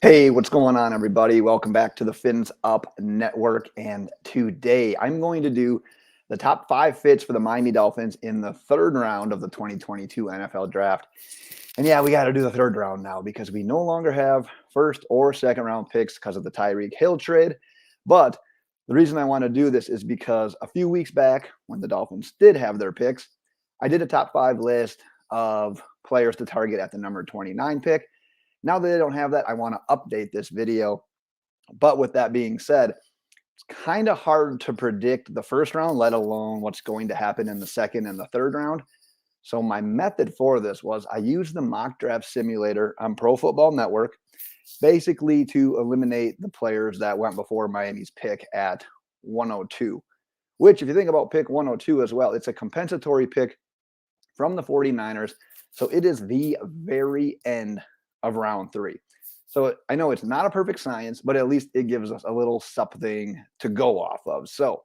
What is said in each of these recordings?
Hey, what's going on, everybody? Welcome back to the Fins Up Network. And today I'm going to do the top 5 fits for the Miami Dolphins in the 3rd round of the 2022 NFL Draft. And yeah, we got to do the 3rd round now because we no longer have 1st or 2nd round picks because of the Tyreek Hill trade. But the reason I want to do this is because a few weeks back, when the Dolphins did have their picks, I did a top 5 list of players to target at the number 29 pick. Now that they don't have that, I want to update this video. But with that being said, it's kind of hard to predict the 1st round, let alone what's going to happen in the 2nd and the 3rd round. So my method for this was I used the mock draft simulator on Pro Football Network, basically to eliminate the players that went before Miami's pick at 102, which if you think about pick 102 as well, it's a compensatory pick from the 49ers. So it is the very end of round 3. So I know it's not a perfect science, but at least it gives us a little something to go off of. So,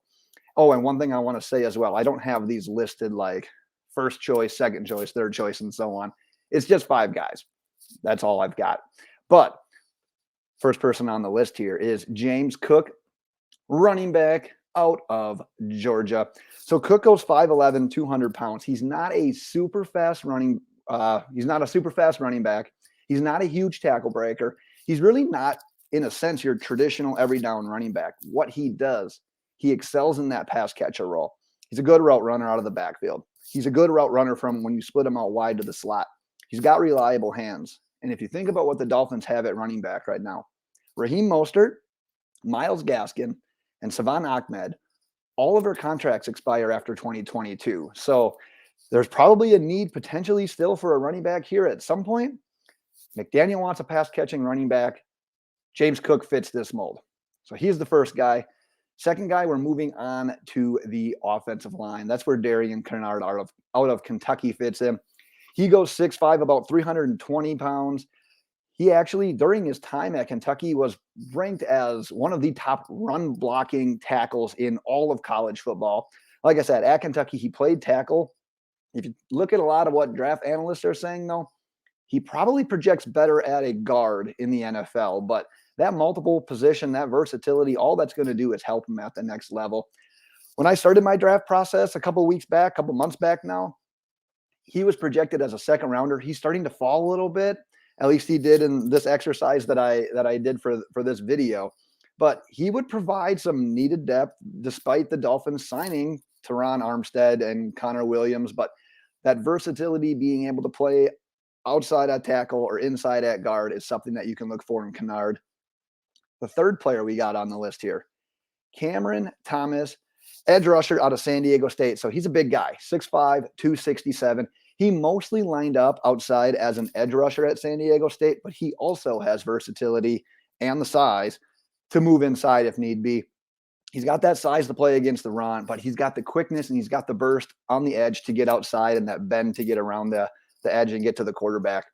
oh, and one thing I want to say as well, I don't have these listed like first choice, second choice, third choice, and so on. It's just 5 guys. That's all I've got. But first person on the list here is James Cook, running back out of Georgia. So Cook goes 5'11", 200 pounds. He's not a super fast running back. He's not a huge tackle breaker. He's really not, in a sense, your traditional every down running back. What he does, he excels in that pass catcher role. He's a good route runner out of the backfield. He's a good route runner from when you split him out wide to the slot. He's got reliable hands. And if you think about what the Dolphins have at running back right now, Raheem Mostert, Myles Gaskin, and Savon Ahmed, all of their contracts expire after 2022. So there's probably a need potentially still for a running back here at some point. McDaniel wants a pass-catching running back. James Cook fits this mold. So he's the first guy. Second guy, we're moving on to the offensive line. That's where Darian Kinnard out of Kentucky fits in. He goes 6'5", about 320 pounds. He actually, during his time at Kentucky, was ranked as one of the top run-blocking tackles in all of college football. Like I said, at Kentucky, he played tackle. If you look at a lot of what draft analysts are saying, though, he probably projects better at a guard in the NFL, but that multiple position, that versatility, all that's going to do is help him at the next level. When I started my draft process a couple months back now, he was projected as a 2nd-rounder. He's starting to fall a little bit. At least he did in this exercise that I did for this video. But he would provide some needed depth despite the Dolphins signing Teron Armstead and Connor Williams. But that versatility, being able to play outside at tackle or inside at guard, is something that you can look for in Kinnard. The third player we got on the list here, Cameron Thomas, edge rusher out of San Diego State. So he's a big guy, 6'5", 267. He mostly lined up outside as an edge rusher at San Diego State, but he also has versatility and the size to move inside if need be. He's got that size to play against the run, but he's got the quickness and he's got the burst on the edge to get outside and that bend to get around the edge and get to the quarterback.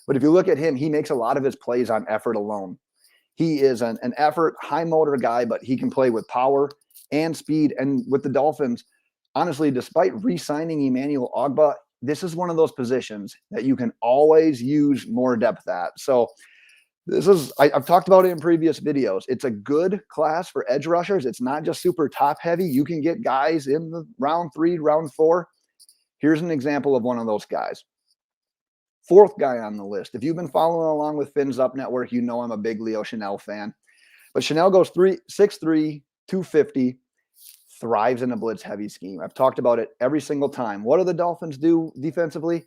But if you look at him, he makes a lot of his plays on effort alone. He is an effort, high motor guy, but he can play with power and speed. And with the Dolphins, honestly, despite re-signing Emmanuel Ogbah, this is one of those positions that you can always use more depth at. So I've talked about it in previous videos. It's a good class for edge rushers. It's not just super top heavy. You can get guys in the round 3, round 4. Here's an example of one of those guys. Fourth guy on the list. If you've been following along with Fins Up Network, you know I'm a big Leo Chenal fan. But Chenal goes 6'3", 250, thrives in a blitz-heavy scheme. I've talked about it every single time. What do the Dolphins do defensively?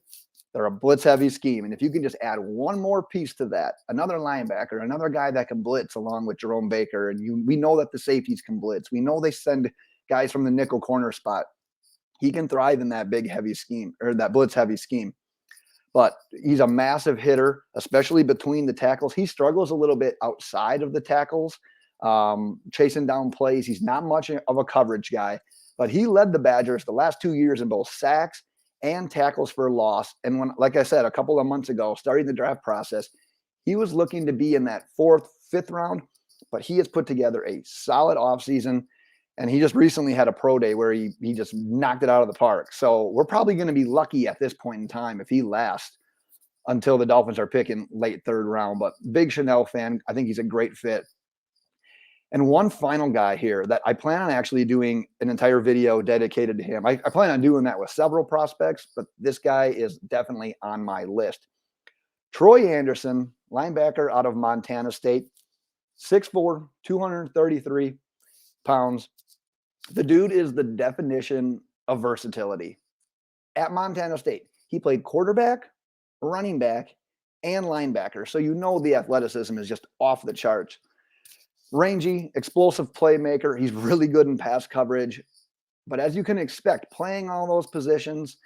They're a blitz-heavy scheme. And if you can just add one more piece to that, another linebacker, another guy that can blitz along with Jerome Baker, and we know that the safeties can blitz. We know they send guys from the nickel corner spot. He can thrive in that big, heavy scheme, or that blitz-heavy scheme. But he's a massive hitter, especially between the tackles. He struggles a little bit outside of the tackles, chasing down plays. He's not much of a coverage guy, but he led the Badgers the last 2 years in both sacks and tackles for loss. And when, like I said, a couple of months ago, starting the draft process, he was looking to be in that 4th, 5th round, but he has put together a solid offseason. And he just recently had a pro day where he just knocked it out of the park. So we're probably going to be lucky at this point in time if he lasts until the Dolphins are picking late 3rd-round. But big Chenal fan. I think he's a great fit. And one final guy here that I plan on actually doing an entire video dedicated to him. I plan on doing that with several prospects, but this guy is definitely on my list. Troy Anderson, linebacker out of Montana State, 6'4", 233 pounds. The dude is the definition of versatility. At Montana State, he played quarterback, running back, and linebacker. So you know the athleticism is just off the charts. Rangy, explosive playmaker. He's really good in pass coverage. But as you can expect, playing all those positions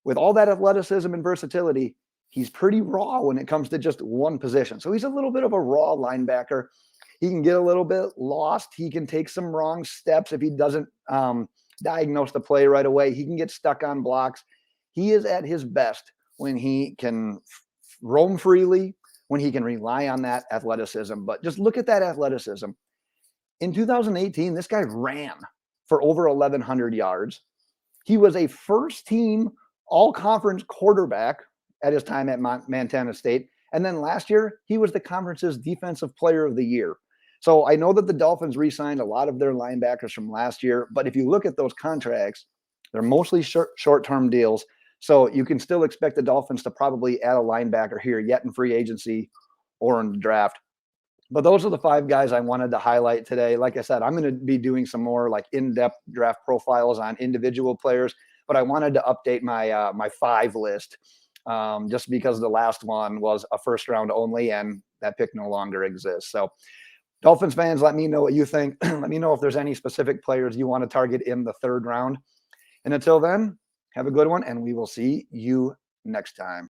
with all that athleticism and versatility, he's pretty raw when it comes to just one position. So he's a little bit of a raw linebacker. He can get a little bit lost. He can take some wrong steps if he doesn't diagnose the play right away. He can get stuck on blocks. He is at his best when he can roam freely, when he can rely on that athleticism. But just look at that athleticism. In 2018, this guy ran for over 1,100 yards. He was a first-team all-conference quarterback at his time at Montana State. And then last year, he was the conference's defensive player of the year. So I know that the Dolphins re-signed a lot of their linebackers from last year, but if you look at those contracts, they're mostly short-term deals. So you can still expect the Dolphins to probably add a linebacker here yet in free agency or in the draft. But those are the 5 guys I wanted to highlight today. Like I said, I'm going to be doing some more like in-depth draft profiles on individual players, but I wanted to update my my 5 list just because the last one was a 1st round only and that pick no longer exists. So Dolphins fans, let me know what you think. Let me know if there's any specific players you want to target in the 3rd round. And until then, have a good one, and we will see you next time.